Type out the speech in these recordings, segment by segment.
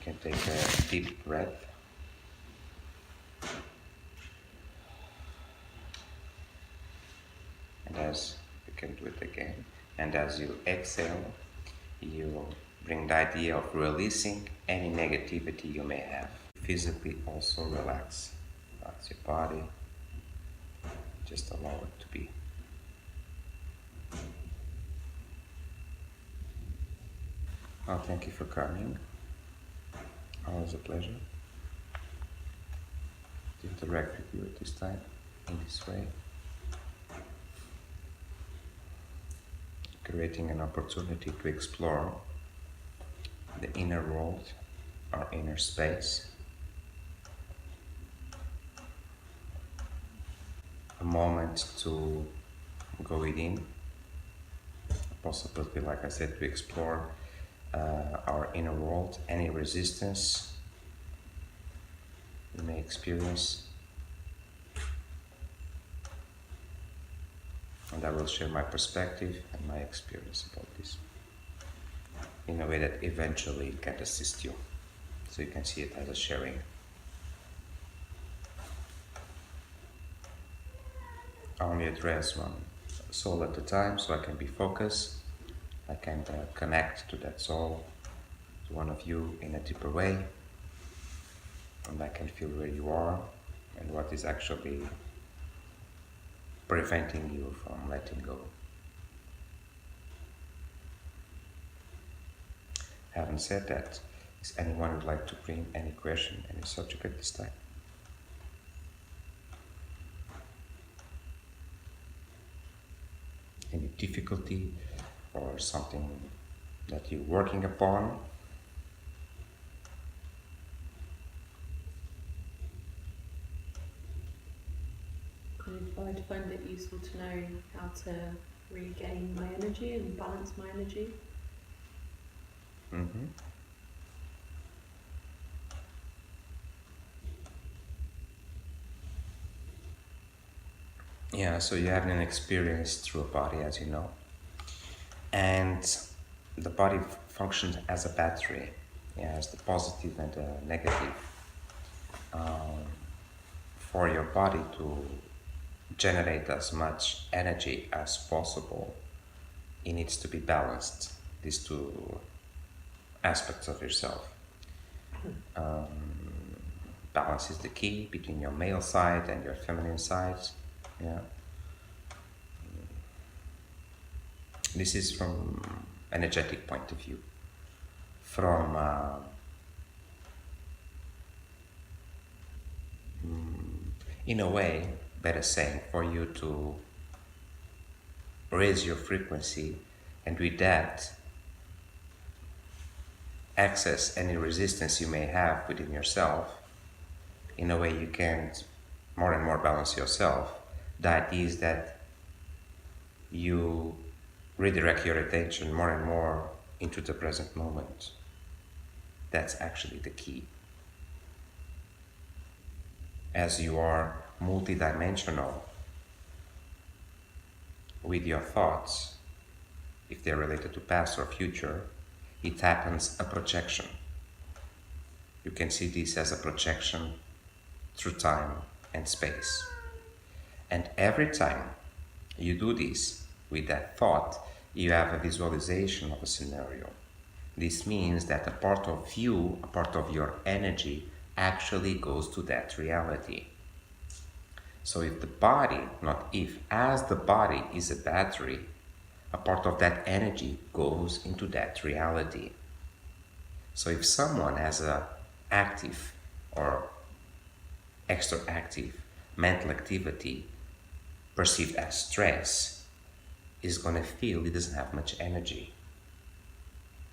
can take a deep breath. And as you can do it again, and as you exhale, you bring the idea of releasing any negativity you may have. Physically also relax. Relax your body. Just allow it to be. Oh, thank you for coming. Always a pleasure to interact with you at this time, in this way. Creating an opportunity to explore the inner world, our inner space. A moment to go within, a possibility, like I said, to explore our inner world, any resistance you may experience. And I will share my perspective and my experience about this in a way that eventually can assist you, so you can see it as a sharing. I only address one soul at a time, so I can be focused. I can connect to that soul, to one of you in a deeper way, and I can feel where you are and what is actually preventing you from letting go. Having said that, is anyone who would like to bring any question, any subject at this time? Any difficulty or something that you're working upon? I'd find it useful to know how to regain my energy and balance my energy. Mm-hmm. Yeah, so you have an experience through a body, as you know, and the body functions as a battery. Yeah, as the positive and the negative. For your body to generate as much energy as possible, it needs to be balanced, these two aspects of yourself. Balance is the key between your male side and your feminine side. Yeah. This is from energetic point of view. From in a way, better saying, for you to raise your frequency and with that access any resistance you may have within yourself. In a way you can more and more balance yourself. The idea is that you redirect your attention more and more into the present moment. That's actually the key. As you are multidimensional with your thoughts, if they're related to past or future, it happens a projection. You can see this as a projection through time and space. And every time you do this with that thought, you have a visualization of a scenario. This means that a part of you, a part of your energy, actually goes to that reality. So if the body, not if, as the body is a battery, a part of that energy goes into that reality. So if someone has a active or extra active mental activity perceived as stress, is going to feel he doesn't have much energy.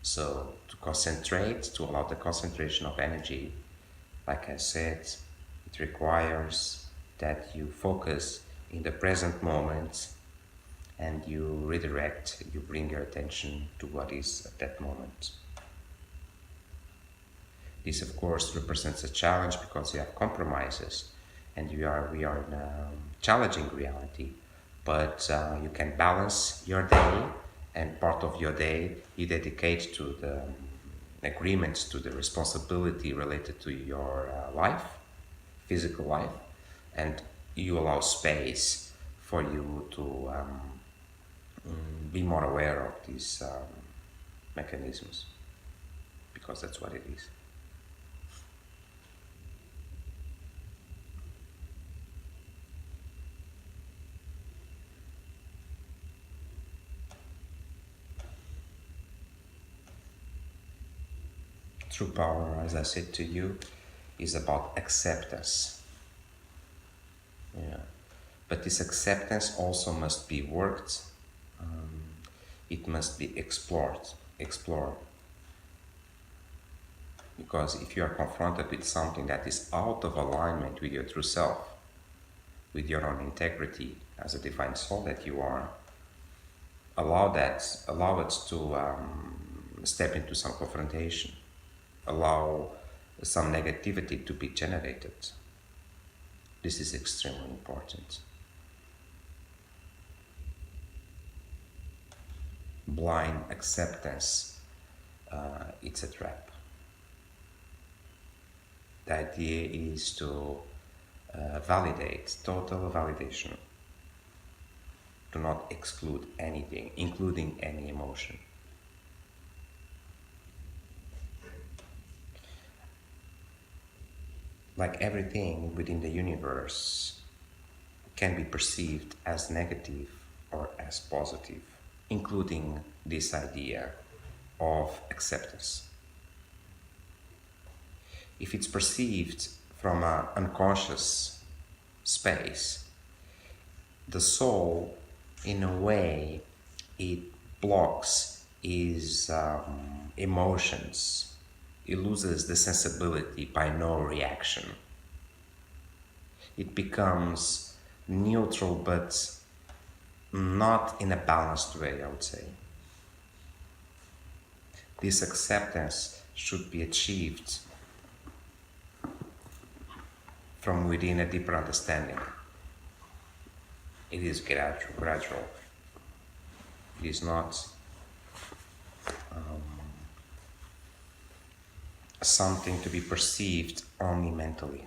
So to concentrate, to allow the concentration of energy, like I said, it requires that you focus in the present moment and you redirect, you bring your attention to what is at that moment. This of course represents a challenge because you have compromises and we are in a challenging reality, but you can balance your day, and part of your day you dedicate to the agreement to the responsibility related to your life, physical life, and you allow space for you to be more aware of these mechanisms, because that's what it is. True power, as I said to you, is about acceptance. Yeah. But this acceptance also must be worked. It must be explored. Because if you are confronted with something that is out of alignment with your true self, with your own integrity as a divine soul that you are, allow it to step into some confrontation. Allow some negativity to be generated. This is extremely important. Blind acceptance, it's a trap. The idea is to validate, total validation. Do not exclude anything, including any emotion. Like everything within the universe can be perceived as negative or as positive, including this idea of acceptance. If it's perceived from an unconscious space, the soul, in a way, it blocks his emotions. It loses the sensibility by no reaction. It becomes neutral, but not in a balanced way, I would say. This acceptance should be achieved from within a deeper understanding. It is gradual. It is not something to be perceived only mentally.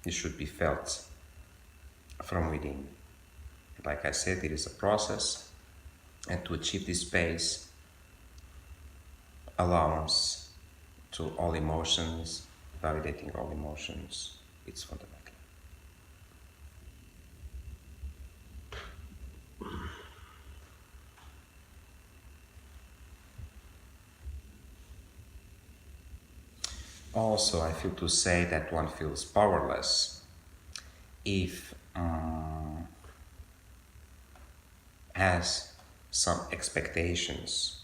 It should be felt from within. Like I said, it is a process, and to achieve this space, allowance to all emotions, validating all emotions, it's fundamental. Also, I feel to say that one feels powerless if has some expectations,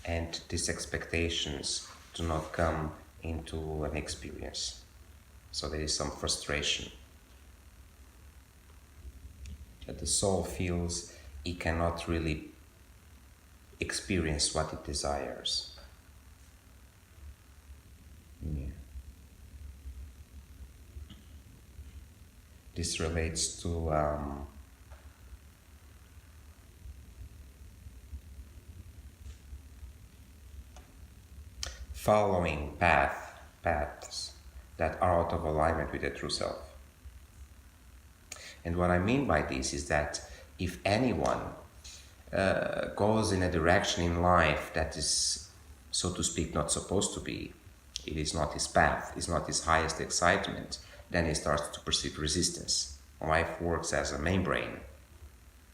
and these expectations do not come into an experience. So there is some frustration that the soul feels it cannot really experience what it desires. Yeah. This relates to following paths that are out of alignment with the true self. And what I mean by this is that if anyone goes in a direction in life that is, so to speak, not supposed to be, it is not his path, it's not his highest excitement, then he starts to perceive resistance. Life works as a membrane,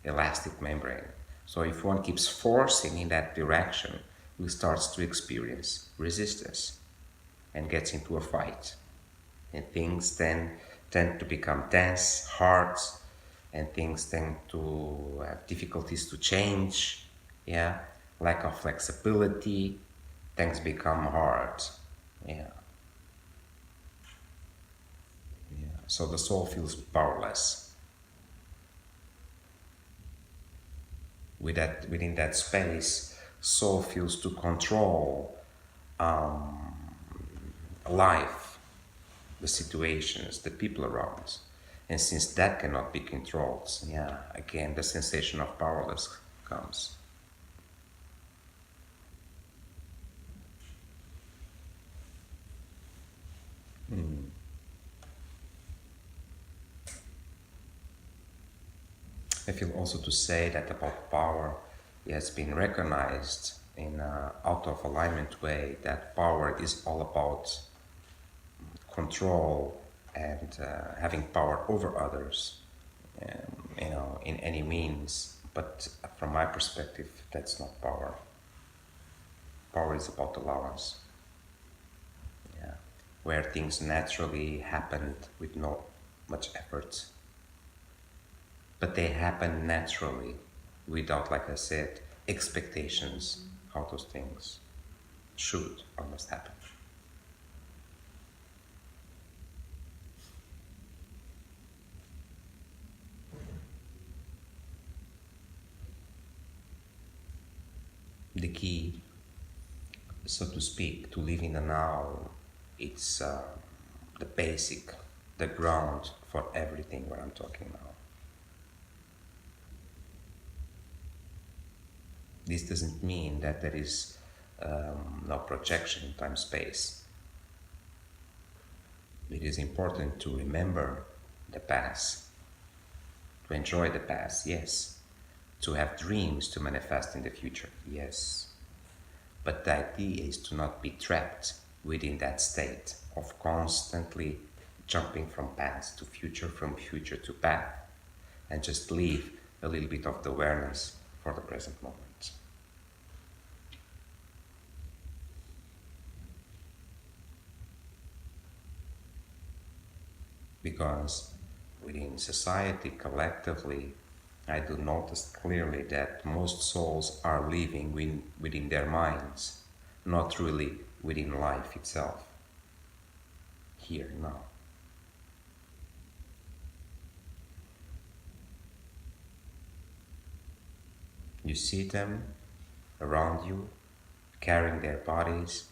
elastic membrane. So if one keeps forcing in that direction, he starts to experience resistance and gets into a fight. And things then tend to become tense, hard, and things tend to have difficulties to change. Yeah, lack of flexibility, things become hard. Yeah. So the soul feels powerless. Within that space, soul feels to control life, the situations, the people around. And since that cannot be controlled, again, the sensation of powerless comes. I feel also to say that about power, it has been recognized in an out of alignment way that power is all about control and having power over others, in any means. But from my perspective, that's not power. Power is about allowance, yeah, where things naturally happened with no much effort. But they happen naturally, without, like I said, expectations how those things should or must happen. The key, so to speak, to live in the now, it's the basic, the ground for everything what I'm talking now. This doesn't mean that there is no projection in time space. It is important to remember the past, to enjoy the past, yes, to have dreams to manifest in the future, yes. But the idea is to not be trapped within that state of constantly jumping from past to future, from future to past, and just leave a little bit of the awareness for the present moment. Because within society collectively, I do notice clearly that most souls are living within their minds, not really within life itself, here now. You see them around you, carrying their bodies,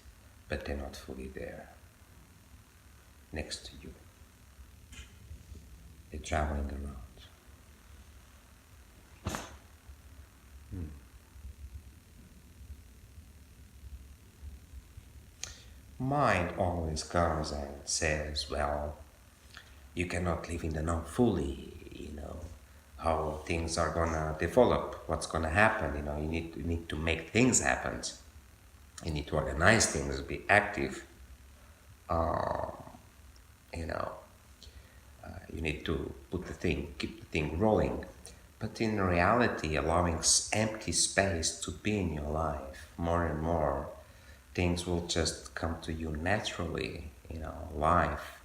but they're not fully there, next to you. They're traveling around. Mind always comes and says, well, you cannot live in the now fully, how things are gonna develop, what's gonna happen, you need to make things happen. You need to organize things, be active. You know, you need to keep the thing rolling. But in reality, allowing empty space to be in your life more and more, things will just come to you naturally. Life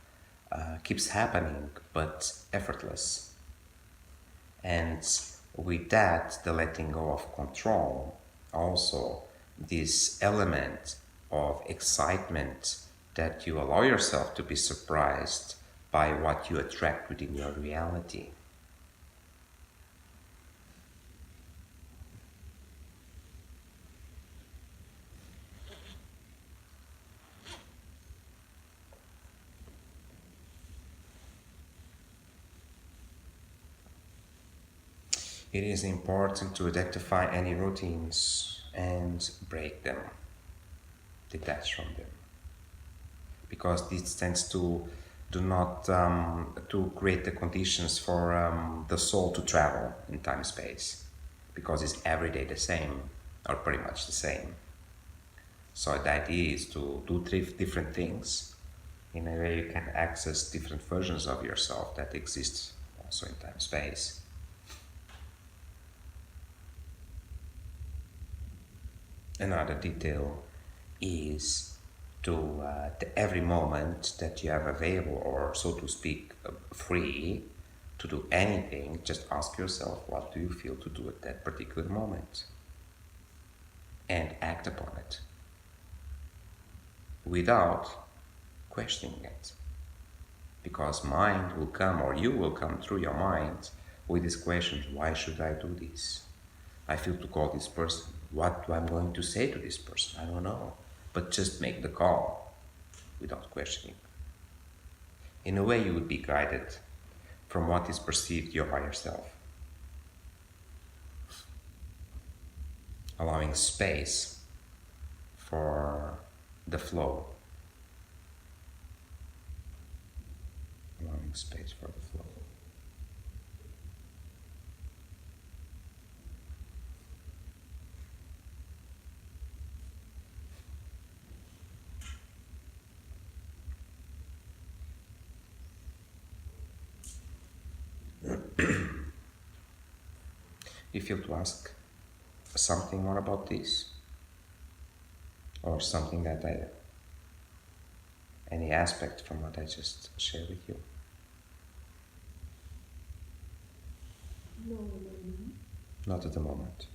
keeps happening, but effortless. And with that, the letting go of control, also this element of excitement that you allow yourself to be surprised by what you attract within your reality. It is important to identify any routines and break them, detach from them, because this tends to do not to create the conditions for the soul to travel in time space, because it's every day the same or pretty much the same. So the idea is to do three different things in a way you can access different versions of yourself that exist also in time space. Another detail is to every moment that you have available, or so to speak, free to do anything, just ask yourself, what do you feel to do at that particular moment? And act upon it without questioning it. Because mind will come, or you will come through your mind with these questions: why should I do this? I feel to call this person. What I'm going to say to this person, I don't know. But just make the call without questioning. In a way, you would be guided from what is perceived your higher self. Allowing space for the flow. Allowing space for the flow. You feel to ask something more about this, or something that any aspect from what I just shared with you? No. Not at the moment.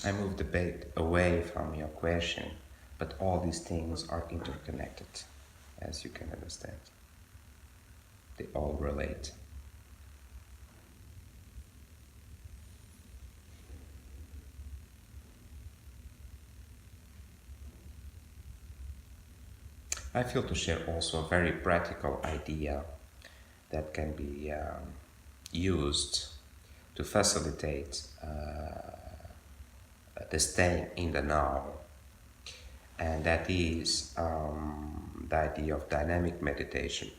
I moved a bit away from your question, but all these things are interconnected, as you can understand. They all relate. I feel to share also a very practical idea that can be used to facilitate the stay in the now, and that is the idea of dynamic meditation.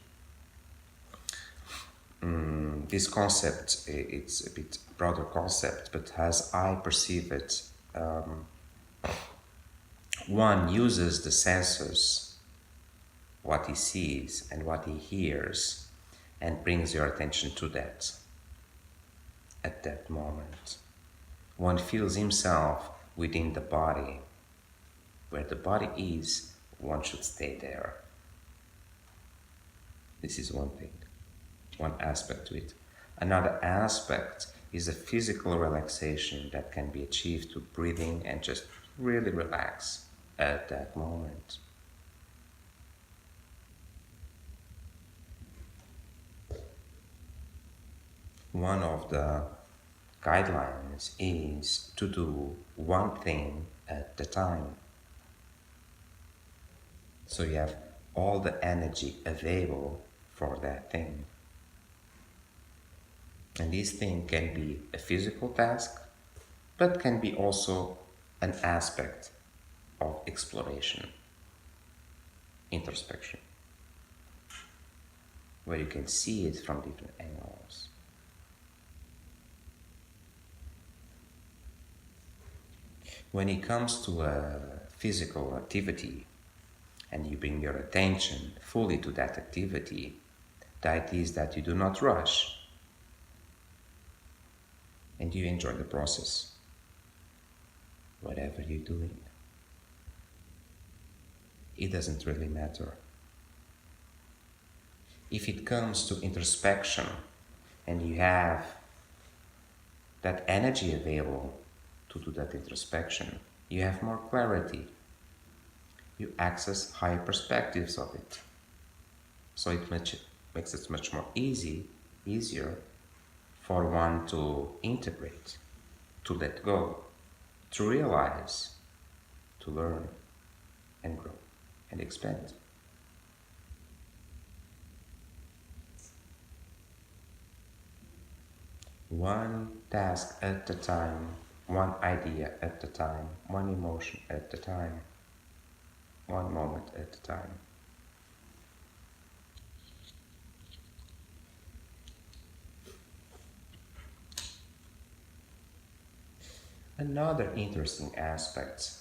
This concept, it's a bit broader concept, but as I perceive it, one uses the senses, what he sees and what he hears, and brings your attention to that at that moment. One feels himself within the body. Where the body is, one should stay there. This is one thing, one aspect to it. Another aspect is a physical relaxation that can be achieved through breathing and just really relax at that moment. One of the guidelines is to do one thing at a time. So you have all the energy available for that thing. And this thing can be a physical task, but can be also an aspect of exploration, introspection, where you can see it from different angles. When it comes to a physical activity and you bring your attention fully to that activity, the idea is that you do not rush and you enjoy the process, whatever you're doing. It doesn't really matter. If it comes to introspection and you have that energy available to do that introspection, you have more clarity. You access higher perspectives of it. So it makes it much more easier for one to integrate, to let go, to realize, to learn and grow and expand. One task at a time, one idea at a time, one emotion at a time, one moment at a time. Another interesting aspect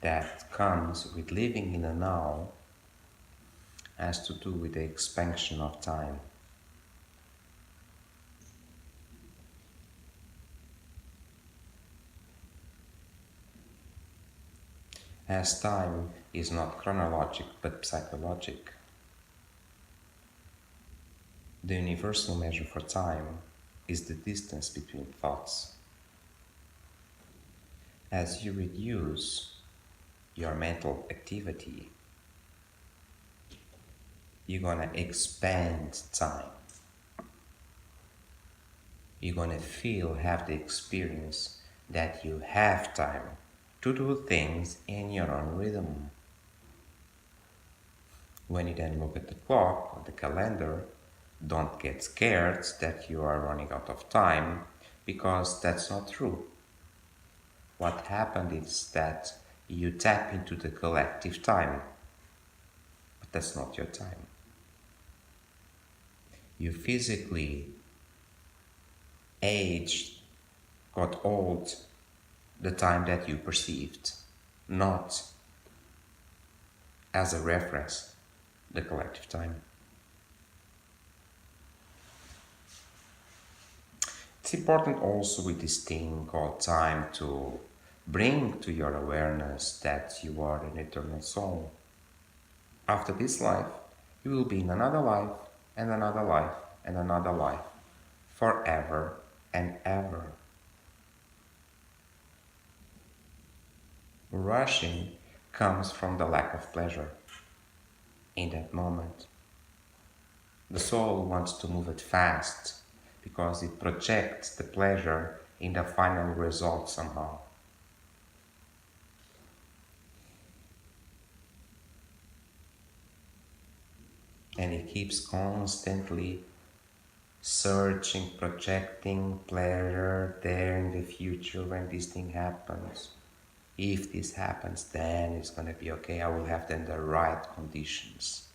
that comes with living in the now has to do with the expansion of time. As time is not chronologic but psychologic, the universal measure for time is the distance between thoughts. As you reduce your mental activity, you're gonna expand time. You're gonna have the experience that you have time to do things in your own rhythm. When you then look at the clock or the calendar, don't get scared that you are running out of time, because that's not true. What happened is that you tap into the collective time, but that's not your time. You physically aged, got old, the time that you perceived, not as a reference, the collective time. It's important also with this thing called time to bring to your awareness that you are an eternal soul. After this life, you will be in another life, and another life, and another life, forever and ever. Rushing comes from the lack of pleasure in that moment. The soul wants to move it fast because it projects the pleasure in the final result somehow. And it keeps constantly searching, projecting pleasure there in the future when this thing happens. If this happens, then it's going to be okay. I will have then the right conditions.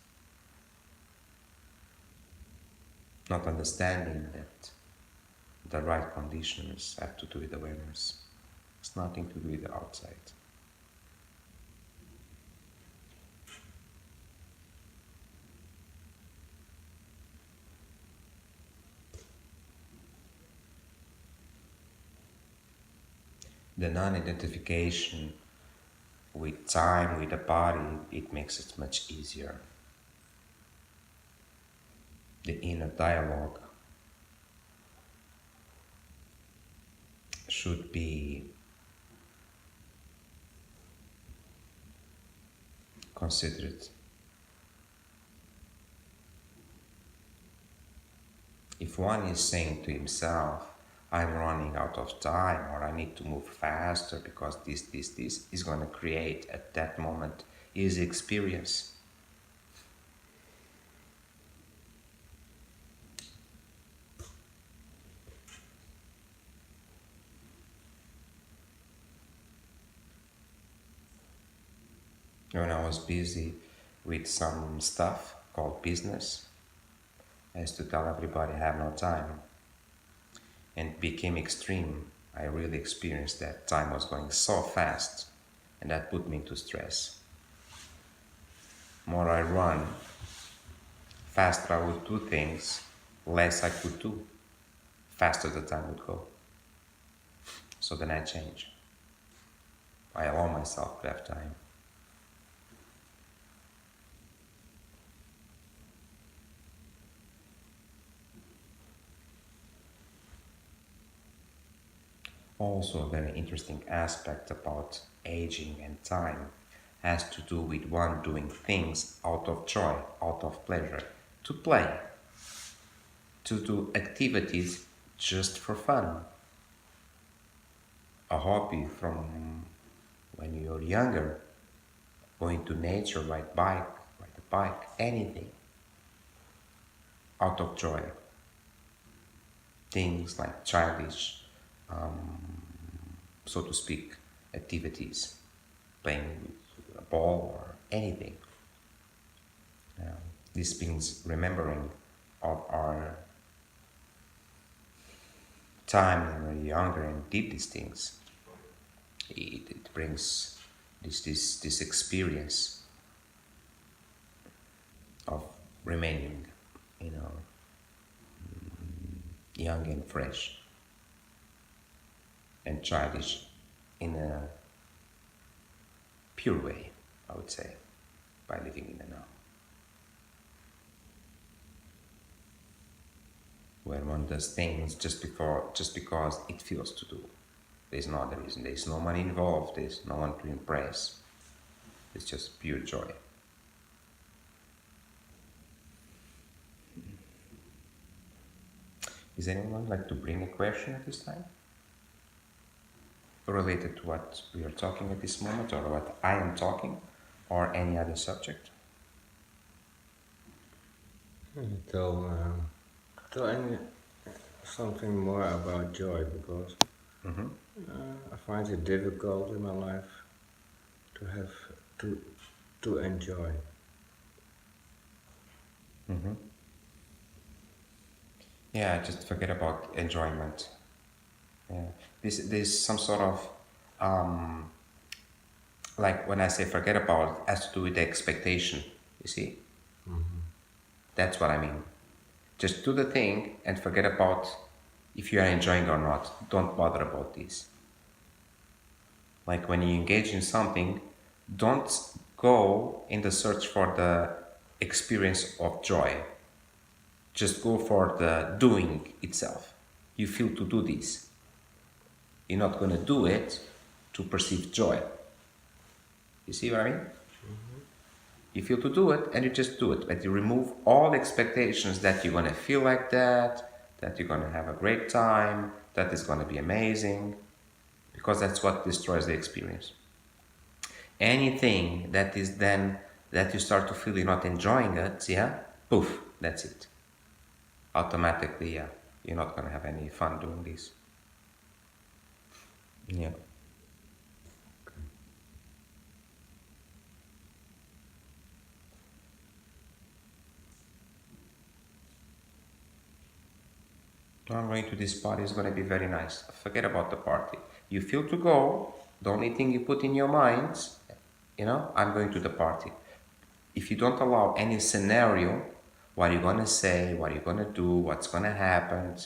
Not understanding that the right conditions have to do with awareness. It's nothing to do with the outside. The non-identification with time, with the body, it makes it much easier. The inner dialogue should be considered. If one is saying to himself, I'm running out of time, or I need to move faster because this is going to create at that moment his experience. When I was busy with some stuff called business, I used to tell everybody I have no time. And it became extreme. I really experienced that time was going so fast, and that put me into stress. More I run, faster I would do things, less I could do, faster the time would go. So then I change. I allow myself to have time. Also, a very interesting aspect about aging and time has to do with one doing things out of joy, out of pleasure, to play, to do activities just for fun. A hobby from when you're younger, going to nature, ride a bike, anything, out of joy. Things like childish, so to speak, activities, playing with a ball or anything. This means remembering of our time when we were younger and did these things. It brings this experience of remaining, young and fresh and childish in a pure way, I would say, by living in the now. Where one does things just because it feels to do. There's no other reason. There's no money involved. There's no one to impress. It's just pure joy. Is anyone like to bring a question at this time? Related to what we are talking at this moment, or what I am talking, or any other subject? Tell any something more about joy, because I find it difficult in my life to have to enjoy. Yeah, just forget about enjoyment. Yeah. There's some sort of like when I say forget about it, has to do with the expectation, you see? That's what I mean. Just do the thing and forget about if you are enjoying or not. Don't bother about this. Like when you engage in something, don't go in the search for the experience of joy. Just go for the doing itself. You feel to do this. You're not going to do it to perceive joy. You see what I mean? You feel to do it and you just do it. But you remove all expectations that you're going to feel like that you're going to have a great time, that is going to be amazing, because that's what destroys the experience. Anything that is then that you start to feel you're not enjoying it, yeah, poof, that's it. Automatically, yeah, you're not going to have any fun doing this. Yeah. I'm going to this party, is going to be very nice. Forget about the party. You feel to go, the only thing you put in your mind, I'm going to the party. If you don't allow any scenario, what are you going to say, what are you going to do, what's going to happen,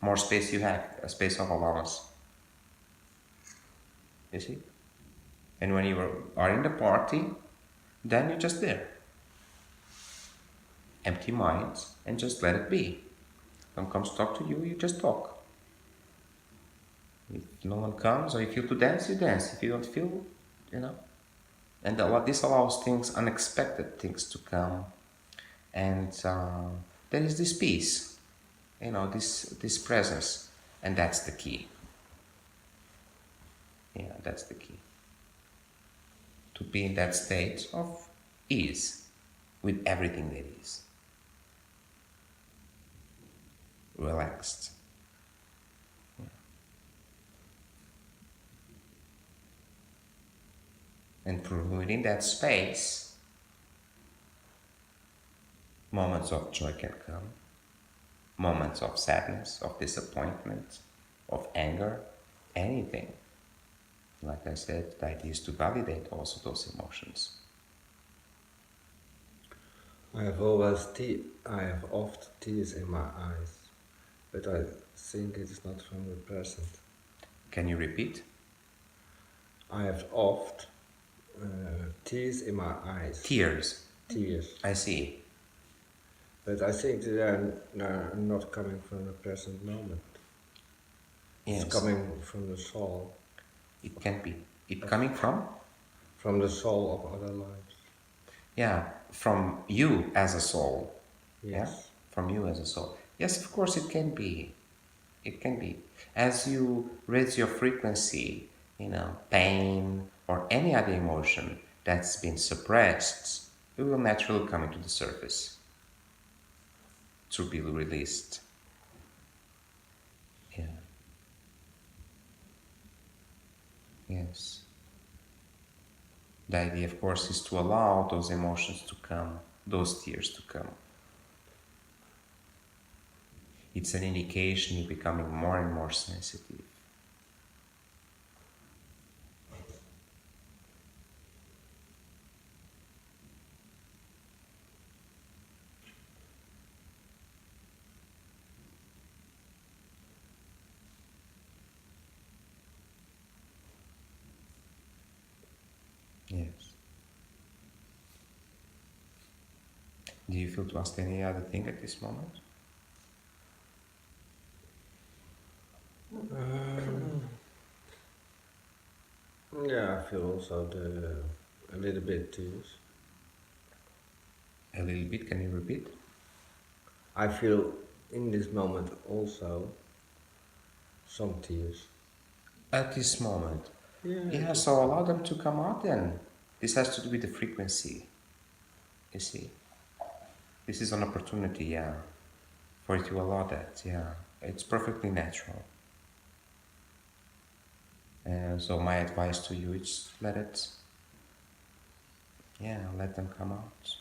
more space you have, a space of allowance. You see? And when you are in the party, then you're just there. Empty mind and just let it be. Someone comes to talk to you, you just talk. If no one comes, or if you feel to dance, you dance. If you don't feel, And this allows things, unexpected things to come. And there is this peace, this presence. And that's the key. Yeah, that's the key. To be in that state of ease with everything that is. Relaxed. Yeah. And within that space, moments of joy can come, moments of sadness, of disappointment, of anger, anything. Like I said, the idea is to validate also those emotions. I have oft tears in my eyes, but I think it is not from the present. Can you repeat? I have oft tears in my eyes. Tears. Tears. I see. But I think they are not coming from the present moment. Yes. It's coming from the soul. It can be. It coming from? From the soul of other lives. Yeah, from you as a soul. Yes. Yeah? From you as a soul. Yes, of course it can be. It can be. As you raise your frequency, pain or any other emotion that's been suppressed, it will naturally come into the surface to be released. Yeah. Yes. The idea, of course, is to allow those emotions to come, those tears to come. It's an indication you're becoming more and more sensitive. Yes. Do you feel to ask any other thing at this moment? Yeah, I feel also a little bit tears. A little bit, can you repeat? I feel in this moment also some tears. At this moment. Yeah. Yeah, so allow them to come out then. This has to do with the frequency. You see? This is an opportunity, yeah, for you to allow that, yeah. It's perfectly natural. And so my advice to you is let them come out.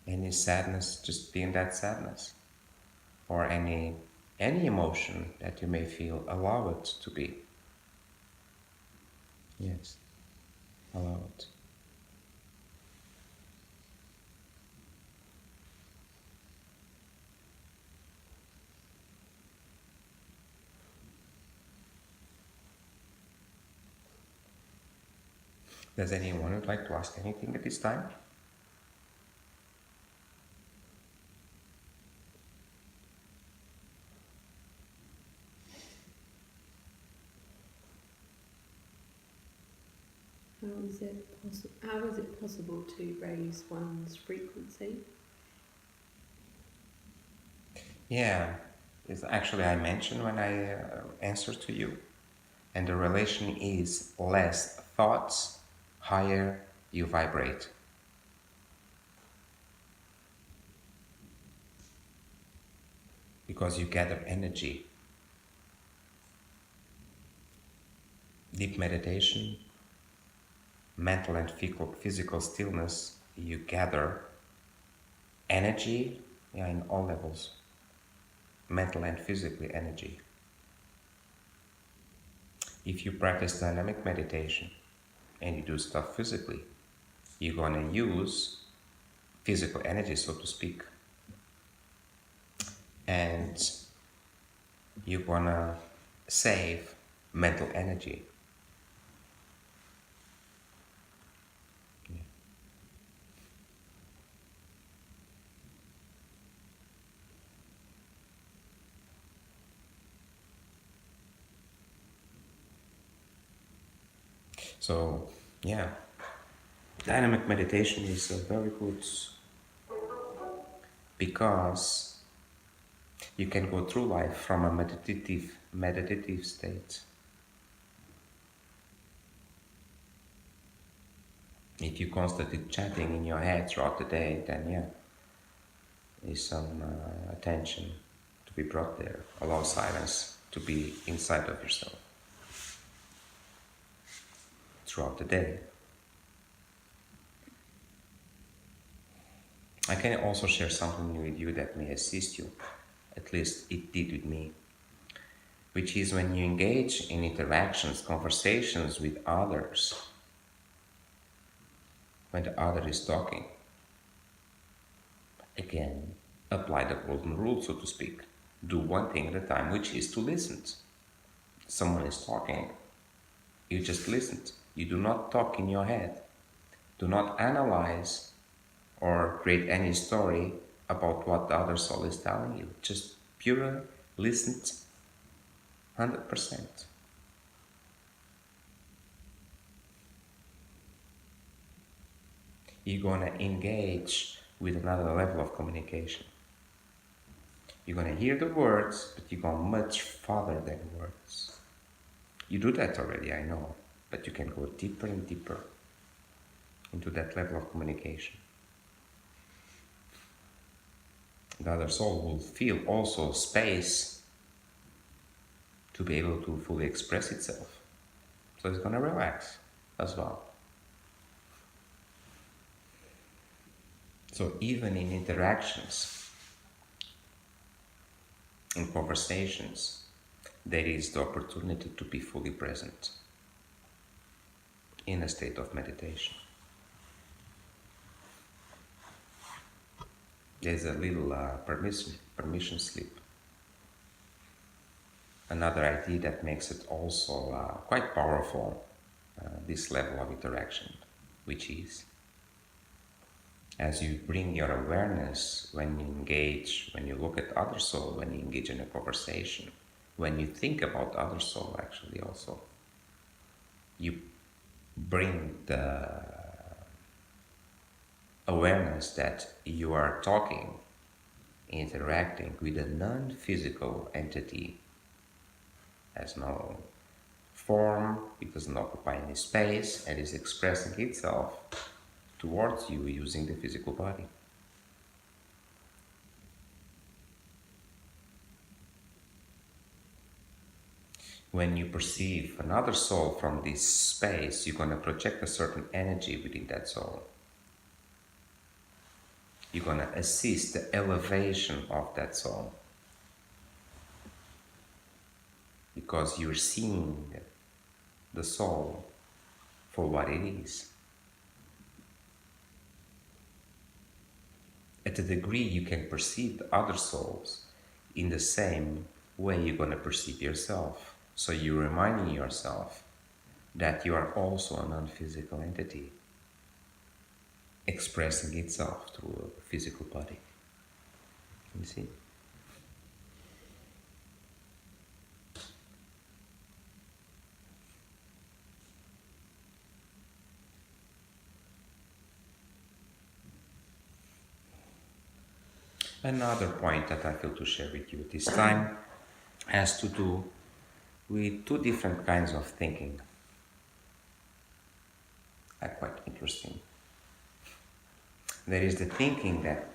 Any sadness, just be in that sadness. Or any any emotion that you may feel, allow it to be. Yes, allow it. Does anyone would like to ask anything at this time? How is it possible to raise one's frequency? Yeah, it's actually I mentioned when I answered to you. And the relation is less thoughts, higher you vibrate. Because you gather energy. Deep meditation, mental and physical stillness, you gather energy, in all levels. Mental and physically energy. If you practice dynamic meditation and you do stuff physically, you're gonna use physical energy, so to speak. And you're gonna save mental energy. So, yeah, dynamic meditation is very good because you can go through life from a meditative state. If you constantly chatting in your head throughout the day, then yeah, there's some attention to be brought there. Allow silence to be inside of yourself throughout the day. I can also share something with you that may assist you, at least it did with me, which is when you engage in interactions, conversations with others, when the other is talking, again, apply the golden rule, so to speak. Do one thing at a time, which is to listen. Someone is talking, you just listen. You do not talk in your head. Do not analyze or create any story about what the other soul is telling you. Just pure listen 100%. You're gonna engage with another level of communication. You're gonna hear the words, but you're going much farther than words. You do that already, I know, but you can go deeper and deeper into that level of communication. The other soul will feel also space to be able to fully express itself. So it's gonna relax as well. So even in interactions, in conversations, there is the opportunity to be fully present in a state of meditation. There's a little permission slip. Another idea that makes it also quite powerful, this level of interaction, which is as you bring your awareness when you engage, when you look at other soul, when you engage in a conversation, when you think about other soul actually also, you bring the awareness that you are talking, interacting with a non-physical entity, has no form, it doesn't occupy any space, and is expressing itself towards you using the physical body. When you perceive another soul from this space, you're going to project a certain energy within that soul. You're going to assist the elevation of that soul. because you're seeing the soul for what it is. At a degree you can perceive the other souls in the same way you're going to perceive yourself. So you're reminding yourself that you are also a non-physical entity expressing itself through a physical body. You see? Another point that I feel to share with you this time has to do with two different kinds of thinking. Quite interesting. There is the thinking that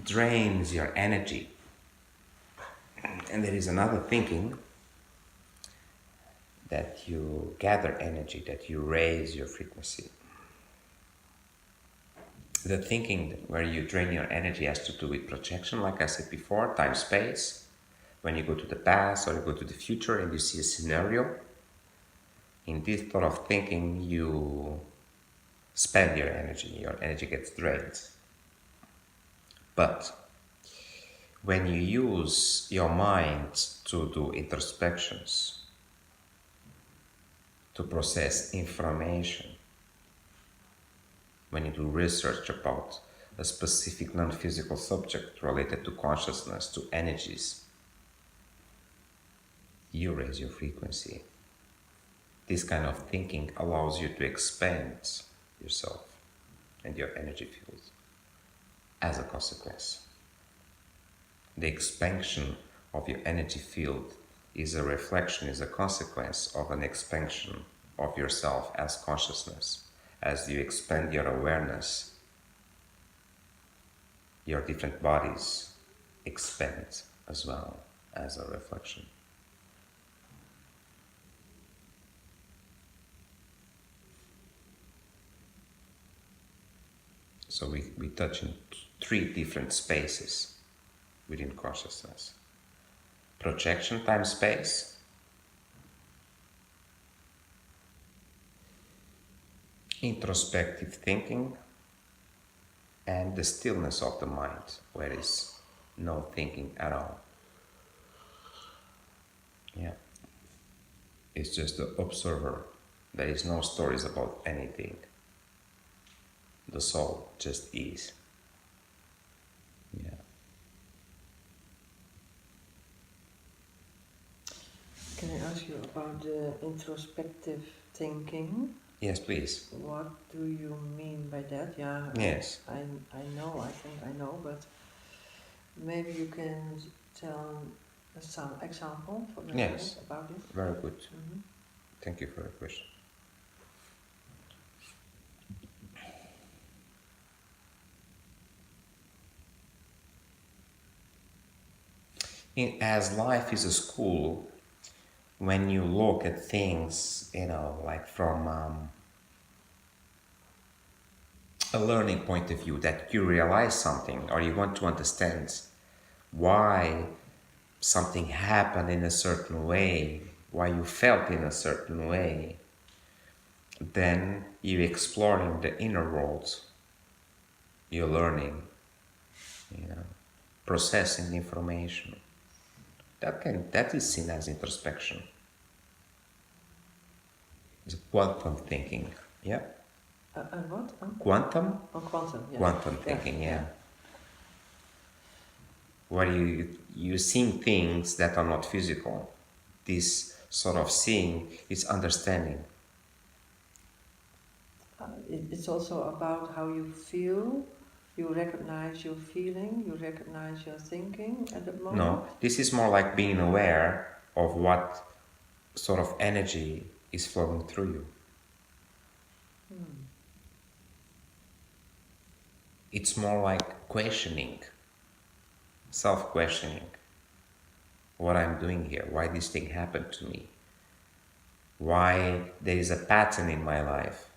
drains your energy, and there is another thinking that you gather energy, that you raise your frequency. The thinking where you drain your energy has to do with projection, like I said before, time, space. When you go to the past or you go to the future and you see a scenario, in this sort of thinking you spend your energy gets drained. But when you use your mind to do introspections, to process information, when you do research about a specific non-physical subject related to consciousness, to energies, you raise your frequency. This kind of thinking allows you to expand yourself and your energy field as a consequence. The expansion of your energy field is a reflection, is a consequence of an expansion of yourself as consciousness. As you expand your awareness, your different bodies expand as well as a reflection. So we touch in three different spaces within consciousness. Projection, time, space. Introspective thinking, and the stillness of the mind, where is no thinking at all. Yeah. It's just the observer. There is no stories about anything. The soul just is. Yeah. Can I ask you about the introspective thinking? Yes, please. What do you mean by that? Yeah. Yes. I know. I think I know, but maybe you can tell some example for me Yes. about it. Very good. Mm-hmm. Thank you for the question. As life is a school, when you look at things, like from a learning point of view, that you realize something or you want to understand why something happened in a certain way, why you felt in a certain way, then you're exploring the inner world. You're learning, processing information. That is seen as introspection. It's quantum thinking. Yeah. And what? Quantum? Oh, quantum. Yeah. Quantum thinking. Yeah. Where you're seeing things that are not physical. This sort of seeing is understanding. It's also about how you feel. You recognize your feeling, you recognize your thinking at the moment? No, this is more like being aware of what sort of energy is flowing through you. It's more like questioning, self-questioning. What I'm doing here, why this thing happened to me, why there is a pattern in my life,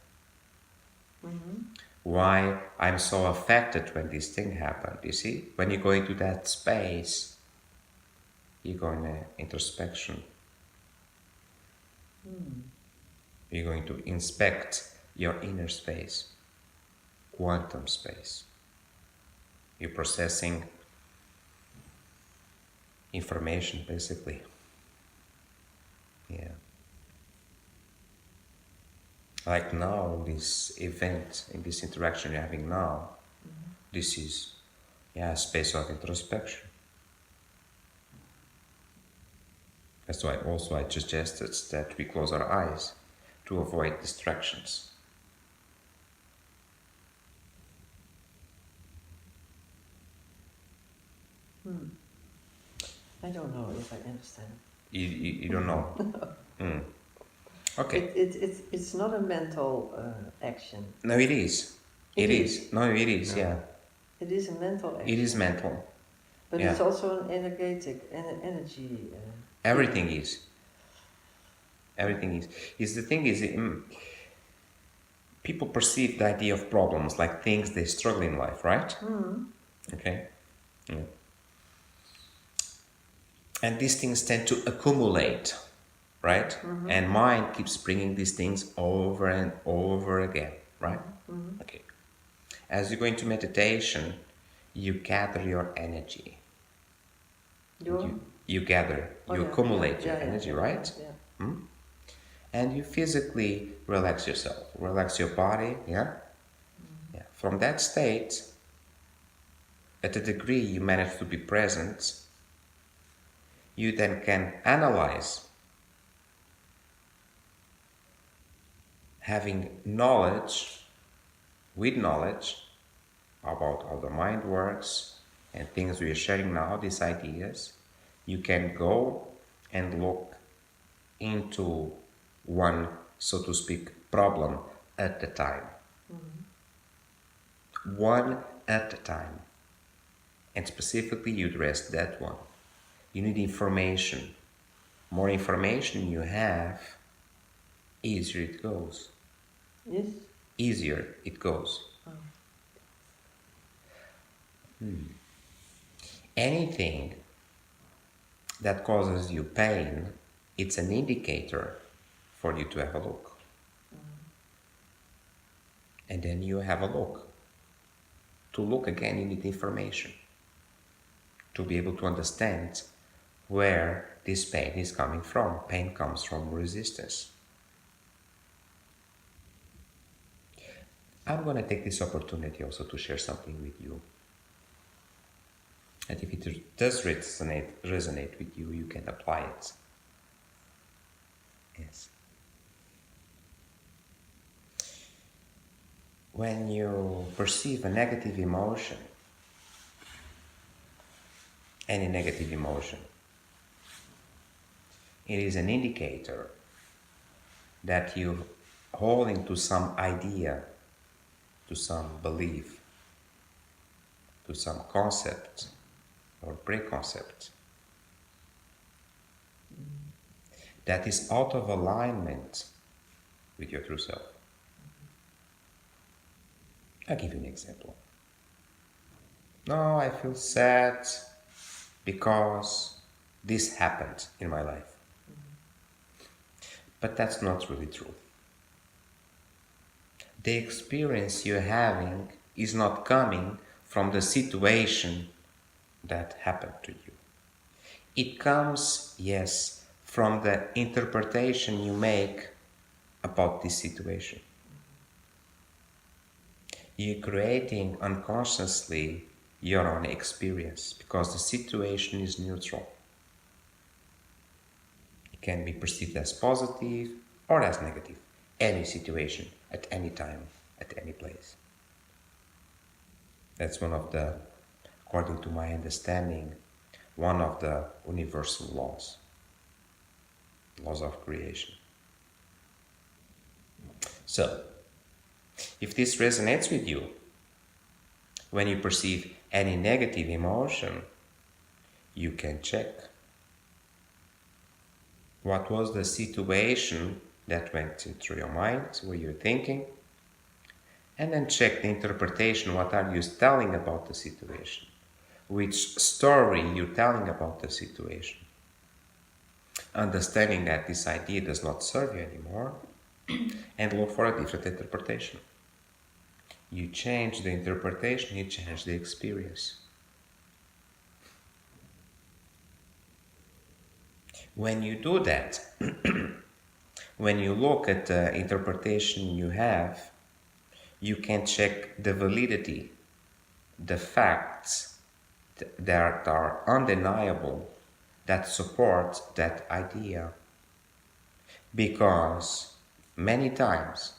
why I'm so affected when this thing happened. You see, when you go into that space, you go in introspection. You're going to inspect your inner space, quantum space. You're processing information, basically. Yeah. Like now, in this event, in this interaction you're having now, this is, a space of introspection. That's why also I suggested that we close our eyes to avoid distractions. I don't know if I understand. You don't know. Okay. It's not a mental action. No, it is. It is. No, it is, No. yeah. It is a mental action. It is mental. But yeah. it's also an energetic, energy. Everything is. Everything is. The thing is, people perceive the idea of problems like things they struggle in life, right? Okay. Yeah. And these things tend to accumulate, right? And mind keeps bringing these things over and over again, right? Okay. As you go into meditation, you gather your energy. You gather, you accumulate your energy, right? Yeah. And you physically relax yourself, relax your body, yeah? Yeah. From that state, at a degree you manage to be present, you then can analyze, having knowledge, with knowledge about how the mind works and things we are sharing now, these ideas, you can go and look into one, so to speak, problem at a time. One at a time. And specifically you address that one. You need information. More information you have, easier it goes. Yes? Easier it goes. Anything that causes you pain, it's an indicator for you to have a look. And then you have a look. To look again, you need information. To be able to understand where this pain is coming from. Pain comes from resistance. I'm going to take this opportunity also to share something with you. And if it does resonate with you, you can apply it. Yes. When you perceive a negative emotion, any negative emotion, it is an indicator that you holding to some idea, to some belief, to some concept or preconcept that is out of alignment with your true self. I'll give you an example. No, I feel sad because this happened in my life. But that's not really true. The experience you're having is not coming from the situation that happened to you. It comes, yes, from the interpretation you make about this situation. You're creating unconsciously your own experience because the situation is neutral. It can be perceived as positive or as negative. Any situation, at any time, at any place. That's one of the, according to my understanding, one of the universal laws of creation. So, if this resonates with you, when you perceive any negative emotion, you can check what was the situation that went through your mind, what you're thinking, and then check the interpretation, what are you telling about the situation, which story you're telling about the situation. understanding that this idea does not serve you anymore, and look for a different interpretation. You change the interpretation, you change the experience. When you do that, when you look at the interpretation you have, you can check the validity, the facts that are undeniable that support that idea. Because many times,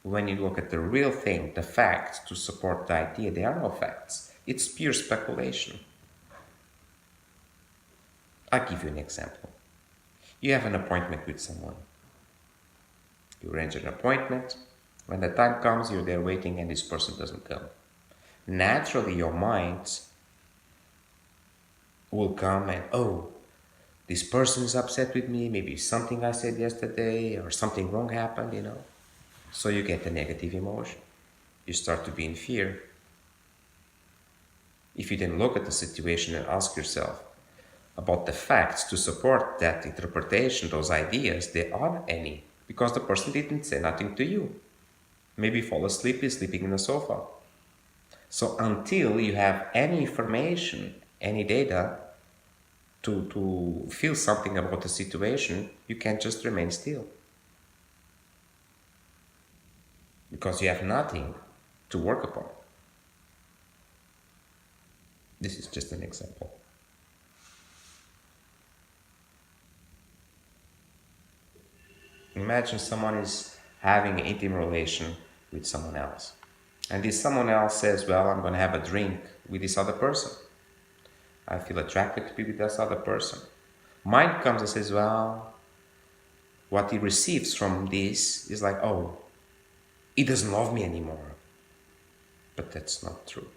when you look at the real thing, the facts to support the idea, there are no facts. It's pure speculation. I'll give you an example. You have an appointment with someone. You arrange an appointment. When the time comes, you're there waiting and this person doesn't come. Naturally, your mind will come and, oh, this person is upset with me, maybe something I said yesterday or something wrong happened, So you get a negative emotion. You start to be in fear. If you then look at the situation and ask yourself about the facts to support that interpretation, those ideas, there aren't any, because the person didn't say nothing to you. Maybe fall asleep, is sleeping in the sofa. So until you have any information, any data to feel something about the situation, you can't just remain still. Because you have nothing to work upon. This is just an example. Imagine someone is having an intimate relation with someone else. And this someone else says, well, I'm going to have a drink with this other person. I feel attracted to be with this other person. Mind comes and says, well, what he receives from this is like, oh, he doesn't love me anymore. But that's not true.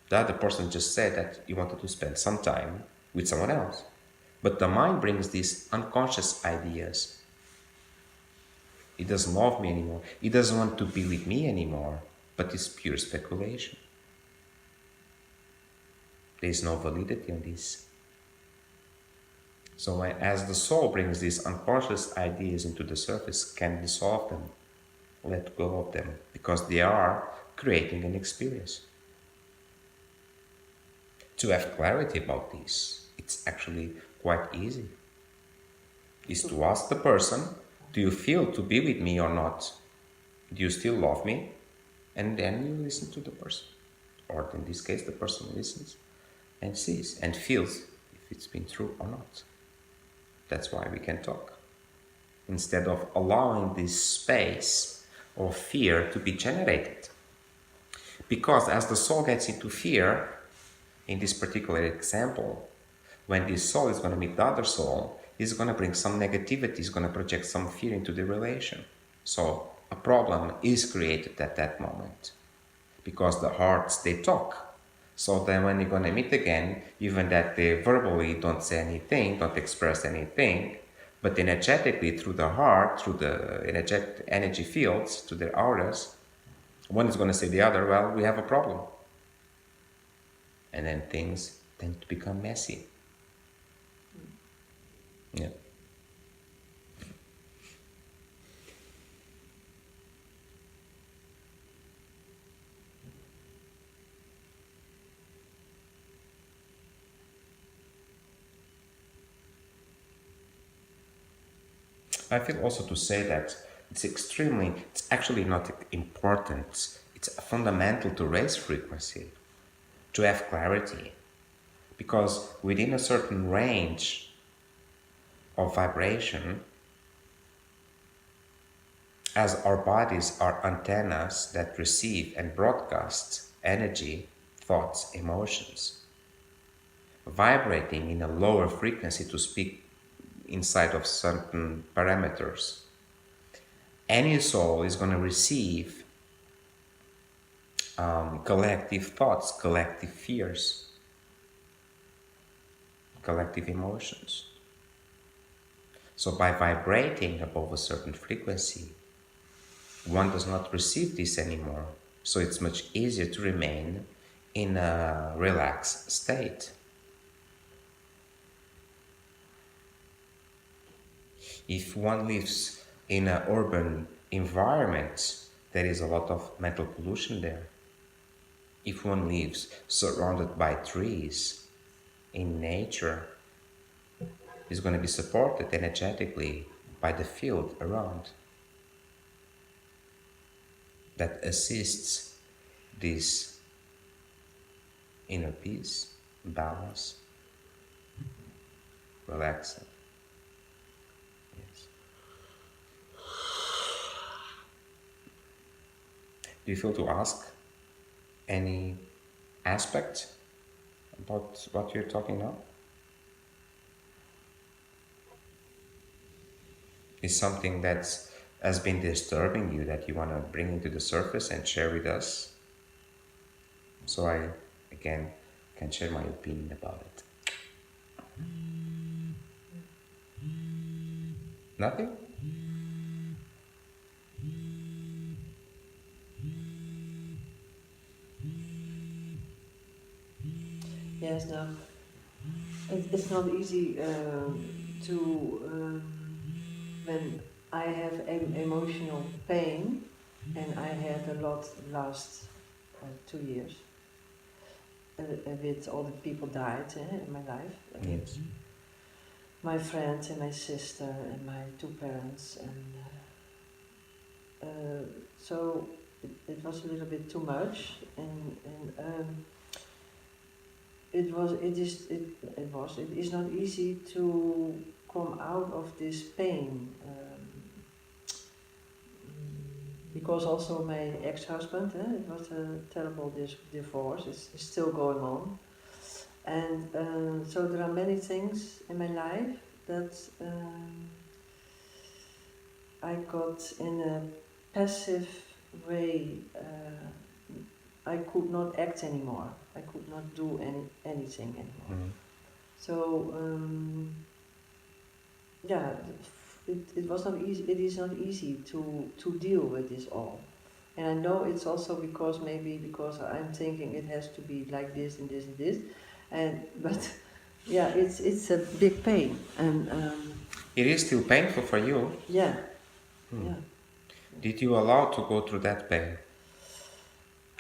The other person just said that he wanted to spend some time with someone else. But the mind brings these unconscious ideas. He doesn't love me anymore. He doesn't want to be with me anymore. But it's pure speculation. There is no validity on this. So as the soul brings these unconscious ideas into the surface, can dissolve them, let go of them, because they are creating an experience. To have clarity about this, it's actually quite easy. Is to ask the person, do you feel to be with me or not? Do you still love me? And then you listen to the person. Or in this case, the person listens and sees and feels if it's been true or not. That's why we can talk. Instead of allowing this space of fear to be generated. Because as the soul gets into fear, in this particular example, when this soul is going to meet the other soul, it's going to bring some negativity, it's going to project some fear into the relation. So a problem is created at that moment. Because the hearts, they talk. So then when you're going to meet again, even that they verbally don't say anything, don't express anything, but energetically through the heart, through the energy fields, to their auras, one is going to say the other, well, we have a problem. And then things tend to become messy. Yeah. I feel also to say that it's actually not important, it's fundamental to raise frequency, to have clarity, because within a certain range of vibration, as our bodies are antennas that receive and broadcast energy, thoughts, emotions, vibrating in a lower frequency, to speak inside of certain parameters, any soul is going to receive collective thoughts, collective fears, collective emotions. So by vibrating above a certain frequency, one does not receive this anymore. So it's much easier to remain in a relaxed state. If one lives in an urban environment, there is a lot of mental pollution there. If one lives surrounded by trees in nature, is going to be supported energetically by the field around that assists this inner peace, balance, relaxing. Yes. Do you feel to ask any aspect about what you're talking now? Is something that has been disturbing you that you want to bring into the surface and share with us? So I, again, can share my opinion about it. Nothing? Yes, no. It's not easy to when I have emotional pain, and I had a lot last 2 years. With all the people died in my life. Yes. My friend and my sister and my 2 parents, and so it was a little bit too much, and it is not easy to come out of this pain, because also my ex-husband, it was a terrible divorce, it's still going on, and so there are many things in my life that I got in a passive way. I could not act anymore. I could not do anything anymore. Mm. So yeah, it was not easy. It is not easy to deal with this all, and I know it's also because I'm thinking it has to be like this and this and this, but yeah, it's a big pain, and It is still painful for you. yeah, Hmm. yeah. Did you allow to go through that pain?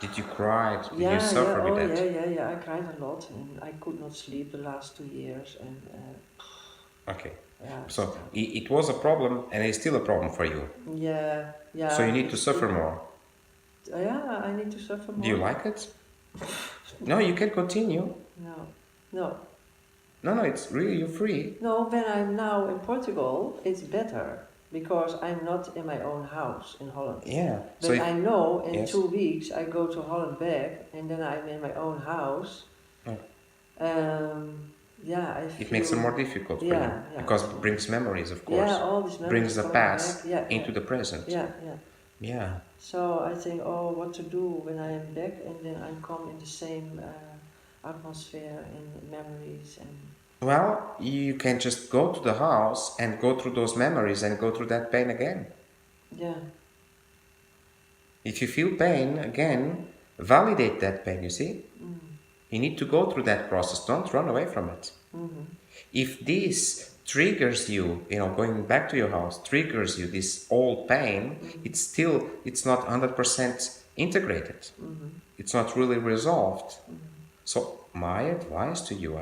Did you cry? Did you suffer with that? Yeah. I cried a lot, and I could not sleep the last 2 years, and Okay. yeah. So it was a problem, and it's still a problem for you. Yeah. So you need to suffer more. Yeah, I need to suffer more. Do you like it? No, you can continue. No. No, it's really, you're free. No, when I'm now in Portugal, it's better because I'm not in my own house in Holland. Yeah. But So I know in yes. 2 weeks I go to Holland back, and then I'm in my own house. Yeah, I feel It makes it more difficult for you because it brings memories, of course. Yeah, all these memories brings the past back. into the present. Yeah. So I think, what to do when I am back, and then I come in the same atmosphere and memories and. Well, you can just go to the house and go through those memories and go through that pain again. Yeah. If you feel pain again, validate that pain, you see? Mm. You need to go through that process. Don't run away from it. Mm-hmm. If this triggers you, going back to your house, triggers you, this old pain, it's not 100% integrated. Mm-hmm. It's not really resolved. Mm-hmm. So my advice to you,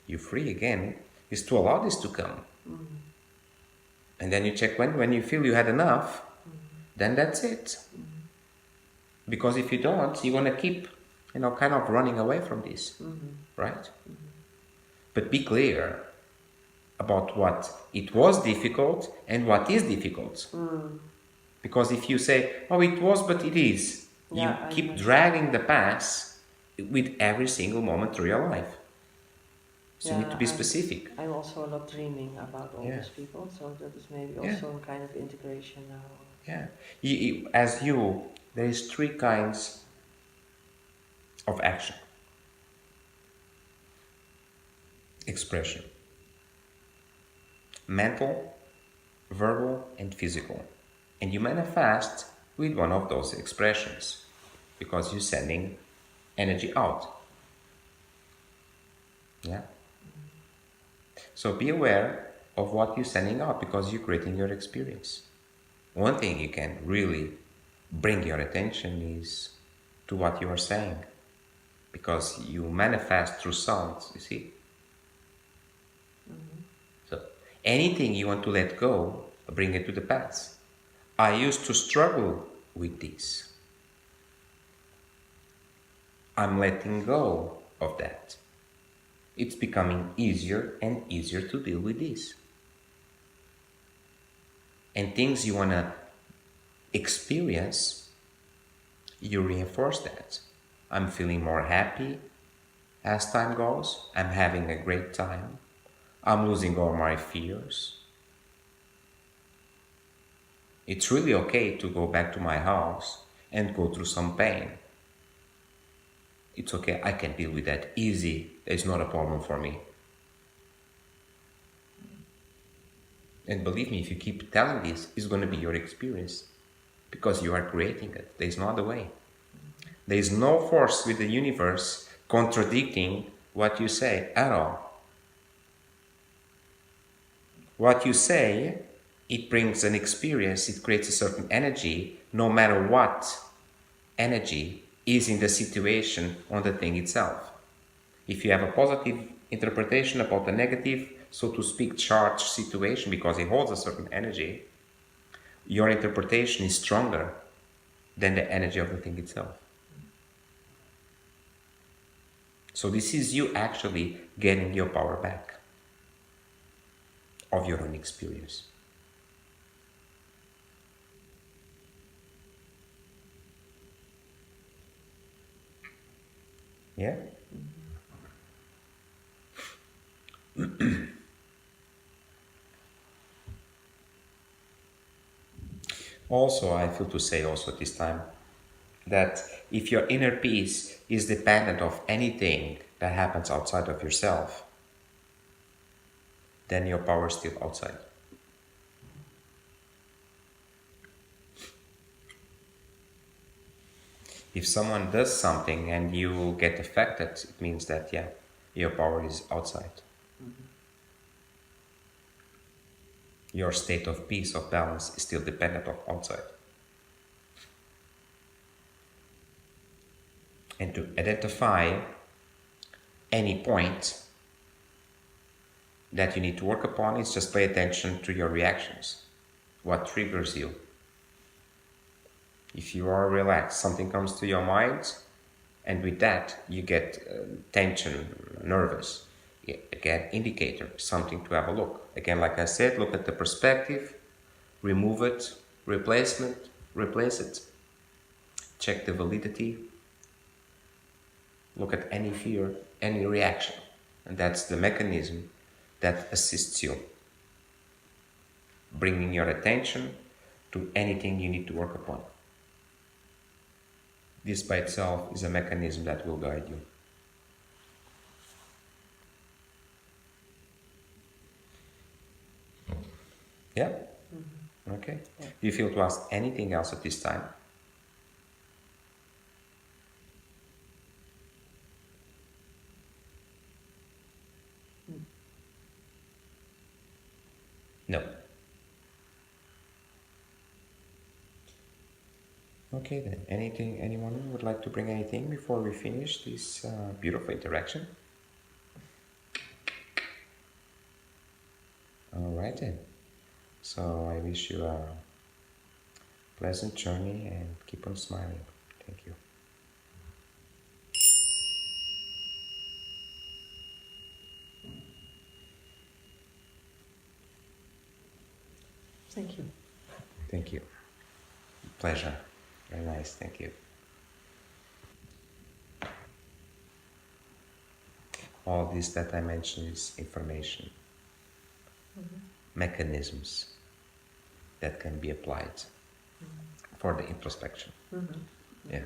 you're free again, is to allow this to come. Mm-hmm. And then you check when you feel you had enough, then that's it. Mm-hmm. Because if you don't, you're going to keep, kind of running away from this, right? Mm-hmm. But be clear about what it was difficult and what is difficult. Because if you say, it was, but it is, you keep dragging the past with every single moment through your life. So you need to be specific. I'm also a lot dreaming about all these people, so that is maybe also a kind of integration now. Yeah. There is 3 kinds of action. Expression. Mental, verbal, and physical. And you manifest with one of those expressions because you're sending energy out. Yeah? So be aware of what you're sending out, because you're creating your experience. One thing you can really bring your attention is to what you are saying, because you manifest through sounds, you see. So anything you want to let go, bring it to the past. I used to struggle with this. I'm letting go of that. It's becoming easier and easier to deal with this. And things you want to experience, you reinforce that. I'm feeling more happy as time goes. I'm having a great time. I'm losing all my fears. It's really okay to go back to my house and go through some pain. It's okay, I can deal with that easy. It's not a problem for me. And believe me, if you keep telling this, it's going to be your experience, because you are creating it. There's no other way. There is no force with the universe contradicting what you say at all. What you say, it brings an experience, it creates a certain energy, no matter what energy is in the situation on the thing itself. If you have a positive interpretation about the negative, so to speak, charged situation, because it holds a certain energy, your interpretation is stronger than the energy of the thing itself. So this is you actually getting your power back of your own experience. Yeah? Also, I feel to say also at this time that if your inner peace is dependent of anything that happens outside of yourself, then your power is still outside. If someone does something and you get affected, it means that, yeah, your power is outside. Your state of peace, of balance, is still dependent of outside. And to identify any point that you need to work upon is just pay attention to your reactions. What triggers you? If you are relaxed, something comes to your mind, and with that you get tension, nervous. Again, indicator, something to have a look. Again, like I said, look at the perspective, remove it, replace it, check the validity, look at any fear, any reaction. And that's the mechanism that assists you, bringing your attention to anything you need to work upon. This by itself is a mechanism that will guide you. Yeah? Mm-hmm. Okay. Yeah. Do you feel to ask anything else at this time? No. Okay then. Anyone would like to bring anything before we finish this beautiful interaction? All right then. So I wish you a pleasant journey and keep on smiling. Thank you. Thank you. Thank you. Pleasure. Very nice. Thank you. All this that I mentioned is information, mechanisms that can be applied for the introspection. Yeah.